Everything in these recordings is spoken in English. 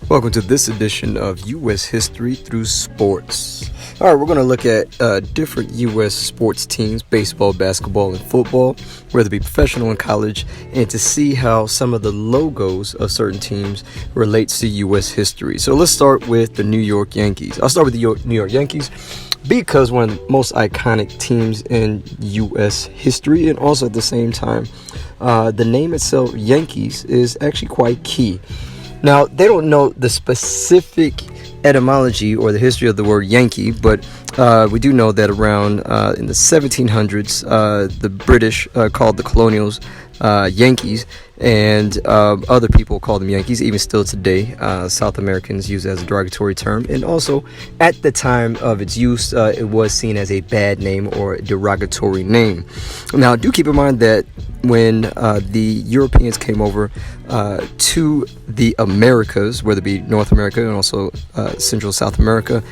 Welcome to this edition of U.S. History Through Sports. All right, we're going to look at different U.S. sports teams, baseball, basketball, and football, whether it be professional and college, and to see how some of the logos of certain teams relates to U.S. history. So let's start with the New York Yankees. I'll start with the New York Yankees because one of the most iconic teams in U.S. history, and also at the same time, the name itself, Yankees, is actually quite key. Now, they don't know the specific etymology or the history of the word Yankee, but we do know that around in the 1700s, the British called the colonials Yankees, and other people call them Yankees. Even still today, South Americans use it as a derogatory term. And also, at the time of its use, it was seen as a bad name or a derogatory name. Now, do keep in mind that when the Europeans came over to the Americas, whether it be North America and also Central South America,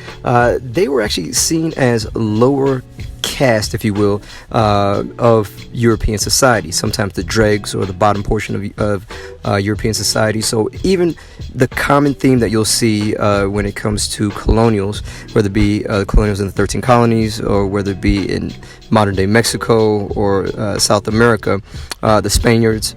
they were actually seen as lower caste, if you will, of European society. Sometimes the dregs or the bottom portion of European society. So even the common theme that you'll see when it comes to colonials, whether it be colonials in the 13 colonies or whether it be in modern day Mexico or South America, the Spaniards,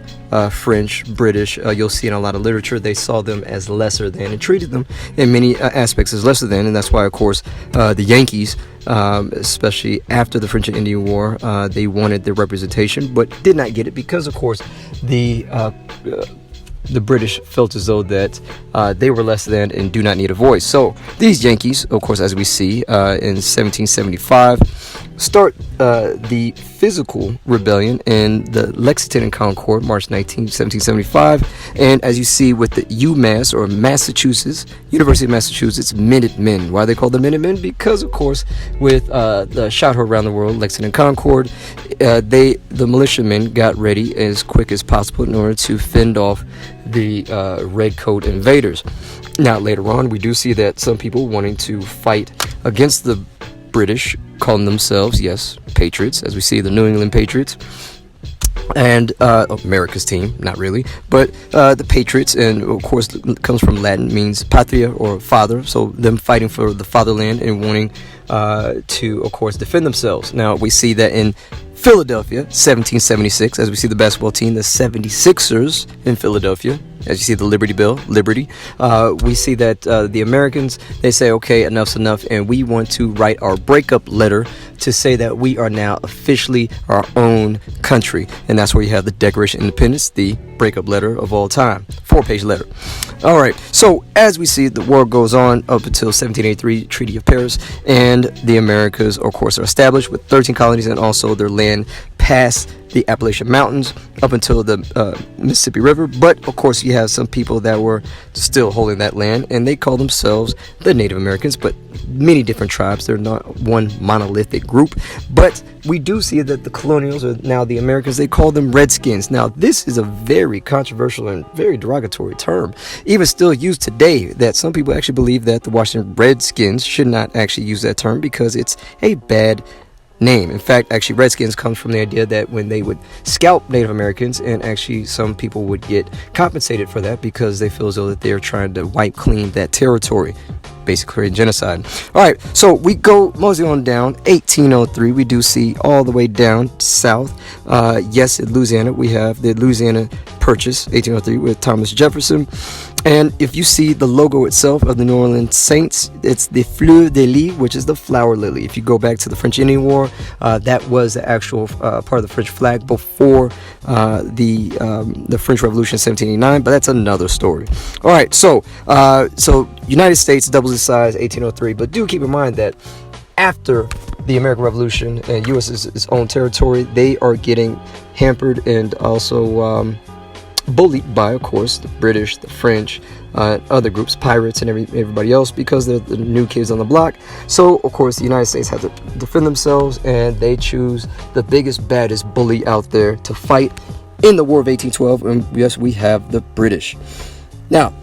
French, British, you'll see in a lot of literature, they saw them as lesser than and treated them in many aspects as lesser than. And that's why, of course, the Yankees, especially after the French and Indian War, they wanted their representation but did not get it because, of course, the British felt as though that they were less than and do not need a voice. So these Yankees, of course, as we see in 1775, start the physical rebellion in the Lexington and Concord, March 19, 1775. And as you see with the UMass, or Massachusetts, University of Massachusetts, Minutemen. Why are they called the Minutemen? Because, of course, with the shot heard around the world, Lexington and Concord, the militiamen got ready as quick as possible in order to fend off the redcoat invaders. Now, later on, we do see that some people wanting to fight against the British, calling themselves, yes, Patriots, as we see the New England Patriots, and America's team, not really, but the Patriots, and of course comes from Latin, means patria or father, so them fighting for the fatherland and wanting to, of course, defend themselves. Now, we see that in Philadelphia, 1776, as we see the basketball team, the 76ers in Philadelphia, as you see the Liberty Bell, Liberty, we see that the Americans, they say, okay, enough's enough, and we want to write our breakup letter to say that we are now officially our own country. And that's where you have the Declaration of Independence, the breakup letter of all time, 4-page letter. All right, so as we see, the war goes on up until 1783, Treaty of Paris, and the Americas, of course, are established with 13 colonies and also their land past the Appalachian Mountains up until the Mississippi River. But of course, you have some people that were still holding that land, and they call themselves the Native Americans, but many different tribes. They're not one monolithic group. But we do see that the colonials, or now the Americans, they call them Redskins. Now, this is a very controversial and very derogatory term, even still used today, that some people actually believe that the Washington Redskins should not actually use that term because it's a bad name. In fact, actually, Redskins comes from the idea that when they would scalp Native Americans, and actually some people would get compensated for that because they feel as though that they're trying to wipe clean that territory, basically genocide. All right, so we go mosey on down. 1803, we do see all the way down south. Yes, in Louisiana, we have the Louisiana Purchase, 1803, with Thomas Jefferson. And if you see the logo itself of the New Orleans Saints, it's the fleur de lis, which is the flower lily. If you go back to the French Indian War, that was the actual part of the French flag before the French Revolution in 1789, but that's another story. All right, so United States doubles its size, 1803, but do keep in mind that after the American Revolution and U.S. is its own territory, they are getting hampered and also bullied by, of course, the British, the French, other groups, pirates, and everybody else, because they're the new kids on the block. So, of course, the United States have to defend themselves, and they choose the biggest, baddest bully out there to fight in the War of 1812. And yes, we have the British. Now,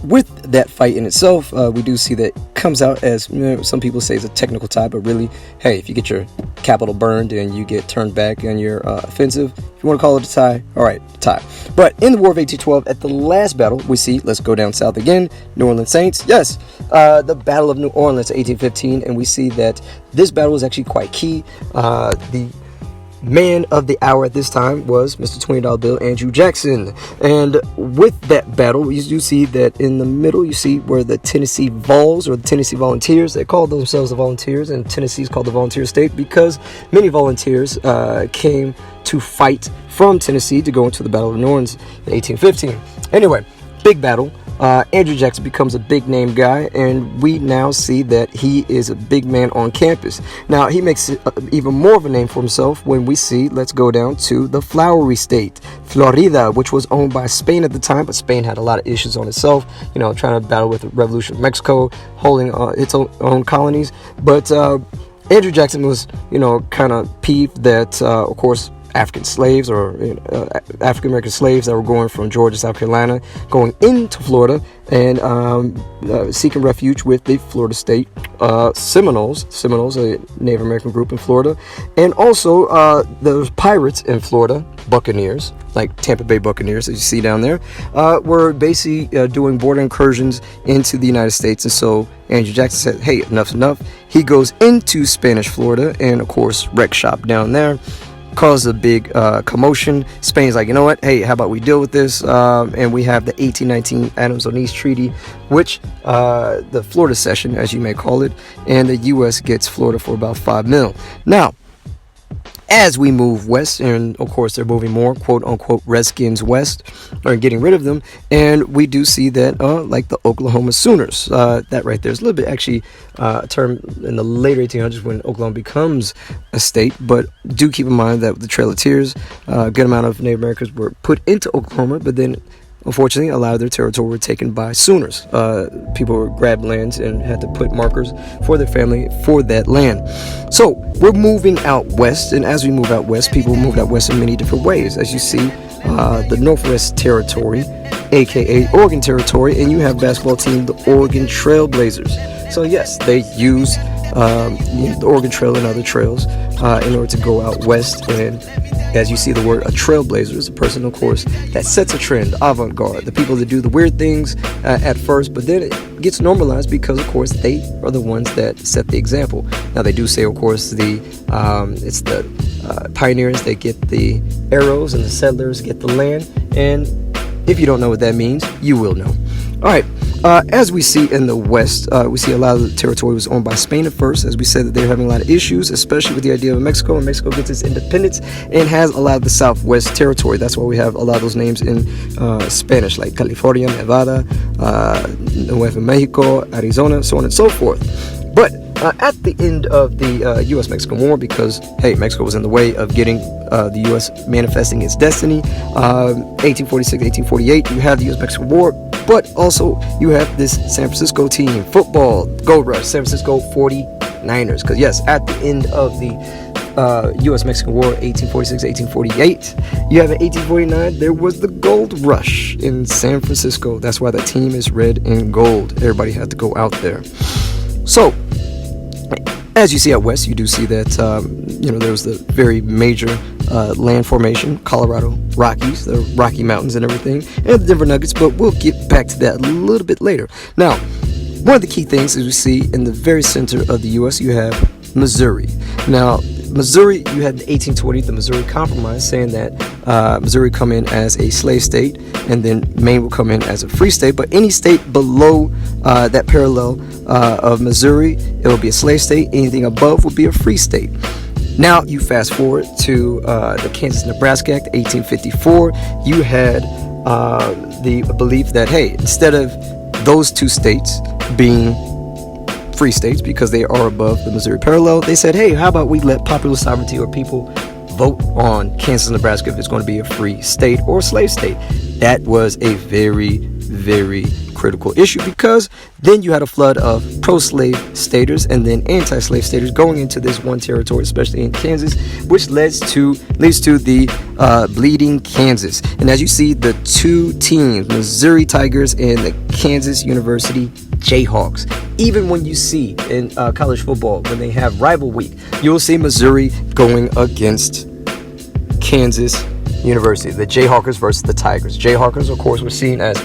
with that fight in itself, we do see that comes out as, some people say it's a technical tie, but really, hey, if you get your capital burned and you get turned back and you're offensive, if you want to call it a tie, all right, tie. But in the War of 1812, at the last battle, we see, let's go down south again, New Orleans Saints, yes, the Battle of New Orleans, 1815, and we see that this battle was actually quite key. The man of the hour at this time was Mr. $20 bill Andrew Jackson, and with that battle you do see that in the middle you see where the Tennessee Vols, or the Tennessee Volunteers, they called themselves the Volunteers, and Tennessee is called the Volunteer State because many volunteers came to fight from Tennessee to go into the Battle of New Orleans in 1815. Anyway, big battle. Andrew Jackson becomes a big name guy, and we now see that he is a big man on campus. Now he makes even more of a name for himself when we see, let's go down to the flowery state, Florida, which was owned by Spain at the time, but Spain had a lot of issues on itself, trying to battle with the revolution of Mexico, holding its own colonies. But Andrew Jackson was, kind of peeved that, of course, African slaves, or African American slaves that were going from Georgia, South Carolina, going into Florida and seeking refuge with the Florida State Seminoles, a Native American group in Florida, and also the pirates in Florida, Buccaneers, like Tampa Bay Buccaneers, as you see down there, were basically doing border incursions into the United States. And so Andrew Jackson said, hey, enough's enough. He goes into Spanish Florida and, of course, wreck shop down there. Caused a big commotion. Spain's like, you know what? Hey, how about we deal with this? And we have the 1819 Adams-Onis Treaty, which the Florida Cession, as you may call it, and the U.S. gets Florida for about $5 million. Now, as we move west, and of course they're moving more quote-unquote Redskins west, or getting rid of them, and we do see that like the Oklahoma Sooners, that right there is a little bit actually a term in the later 1800s when Oklahoma becomes a state. But do keep in mind that with the Trail of Tears, a good amount of Native Americans were put into Oklahoma, but then unfortunately a lot of their territory were taken by Sooners. People grabbed lands and had to put markers for their family for that land. So we're moving out west, and as we move out west, people moved out west in many different ways. As you see, the Northwest Territory, aka Oregon Territory, and you have basketball team, the Oregon Trailblazers. So yes, they use the Oregon Trail and other trails in order to go out west. And as you see, the word a trailblazer is a person, of course, that sets a trend, avant-garde, the people that do the weird things at first, but then it gets normalized because, of course, they are the ones that set the example. Now, they do say, of course, it's the pioneers that get the arrows and the settlers get the land, and if you don't know what that means, you will know. All right. As we see in the West, we see a lot of the territory was owned by Spain at first. As we said, that they're having a lot of issues, especially with the idea of Mexico. And Mexico gets its independence and has a lot of the Southwest territory. That's why we have a lot of those names in Spanish, like California, Nevada, Nuevo Mexico, Arizona, so on and so forth. But at the end of the U.S.-Mexican War, because, hey, Mexico was in the way of getting the U.S. manifesting its destiny, 1846, 1848, you have the U.S.-Mexican War, but also you have this San Francisco team, football, Gold Rush, San Francisco 49ers. Because, yes, at the end of the U.S.-Mexican War, 1846, 1848, you have in 1849, there was the Gold Rush in San Francisco. That's why the team is red and gold. Everybody had to go out there. So, as you see out west, you do see that, there was the very major land formation, Colorado Rockies, the Rocky Mountains and everything, and the Denver Nuggets, but we'll get back to that a little bit later. Now, one of the key things is we see in the very center of the U.S., you have Missouri. Now, Missouri, you had in 1820 the Missouri Compromise, saying that Missouri come in as a slave state, and then Maine will come in as a free state. But any state below that parallel of Missouri, it will be a slave state. Anything above will be a free state. Now you fast forward to the Kansas-Nebraska Act, 1854. You had the belief that, hey, instead of those two states being free states because they are above the Missouri parallel, they said, hey, how about we let popular sovereignty or people vote on Kansas, Nebraska if it's going to be a free state or a slave state. That was a very, very critical issue, because then you had a flood of pro-slave staters and then anti-slave staters going into this one territory, especially in Kansas, which leads to the Bleeding Kansas. And as you see, the two teams, Missouri Tigers and the Kansas University Jayhawks. Even when you see in college football, when they have rival week, you'll see Missouri going against Kansas University. The Jayhawkers versus the Tigers. Jayhawkers, of course, were seen as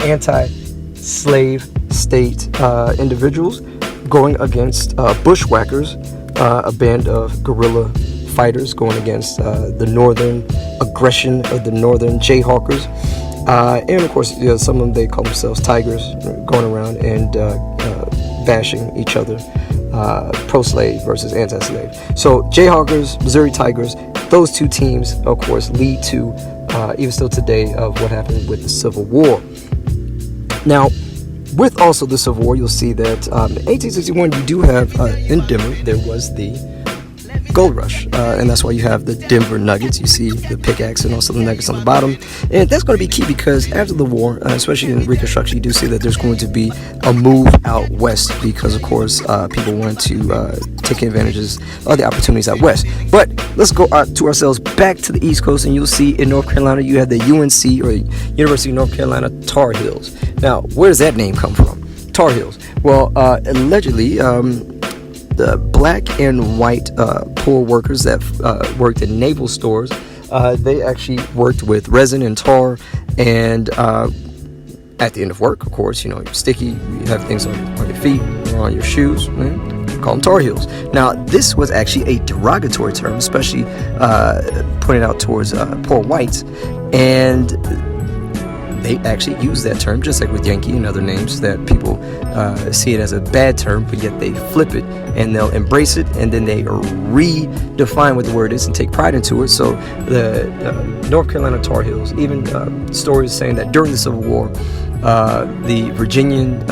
anti-slave state individuals going against bushwhackers, a band of guerrilla fighters going against the northern aggression of the northern Jayhawkers. And of course, some of them, they call themselves Tigers, going around and bashing each other, pro-slave versus anti-slave. So Jayhawkers, Missouri Tigers, those two teams, of course, lead to, even still today, of what happened with the Civil War. Now, with also the Civil War, you'll see that in 1861, you do have, in Denver, there was the gold rush, and that's why you have the Denver Nuggets. You see the pickaxe and also the nuggets on the bottom, and that's going to be key because after the war, especially in Reconstruction, you do see that there's going to be a move out west because, of course, people want to take advantages of the opportunities out west. But let's go to ourselves back to the East Coast, and you'll see in North Carolina you have the UNC, or University of North Carolina Tar Heels. Now, where does that name come from? Tar Heels. Well, allegedly, the black and white poor workers that worked in naval stores, they actually worked with resin and tar, and at the end of work, of course, you're sticky, you have things on your feet or on your shoes, call them Tar Heels. Now, this was actually a derogatory term, especially pointed out towards poor whites, and they actually use that term, just like with Yankee and other names, that people see it as a bad term, but yet they flip it and they'll embrace it, and then they redefine what the word is and take pride into it. So the North Carolina Tar Heels, even stories saying that during the Civil War, the Virginian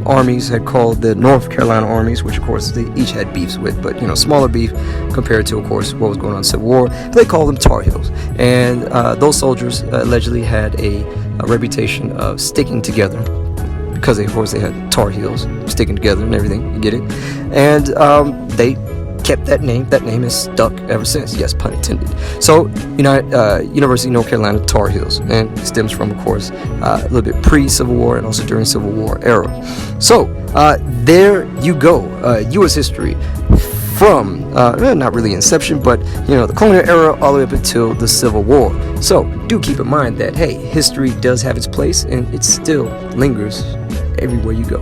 armies had called the North Carolina armies, which of course they each had beefs with, but smaller beef compared to, of course, what was going on in the Civil War. They called them Tar Heels, and those soldiers allegedly had a reputation of sticking together because, of course, they had Tar Heels sticking together and everything. You get it? And they kept that name. That name has stuck ever since. Yes, pun intended. So, University of North Carolina Tar Heels, and it stems from, of course, a little bit pre-Civil War and also during Civil War era. So, there you go. U.S. history from, not really inception, but, the colonial era all the way up until the Civil War. So, do keep in mind that, hey, history does have its place, and it still lingers everywhere you go.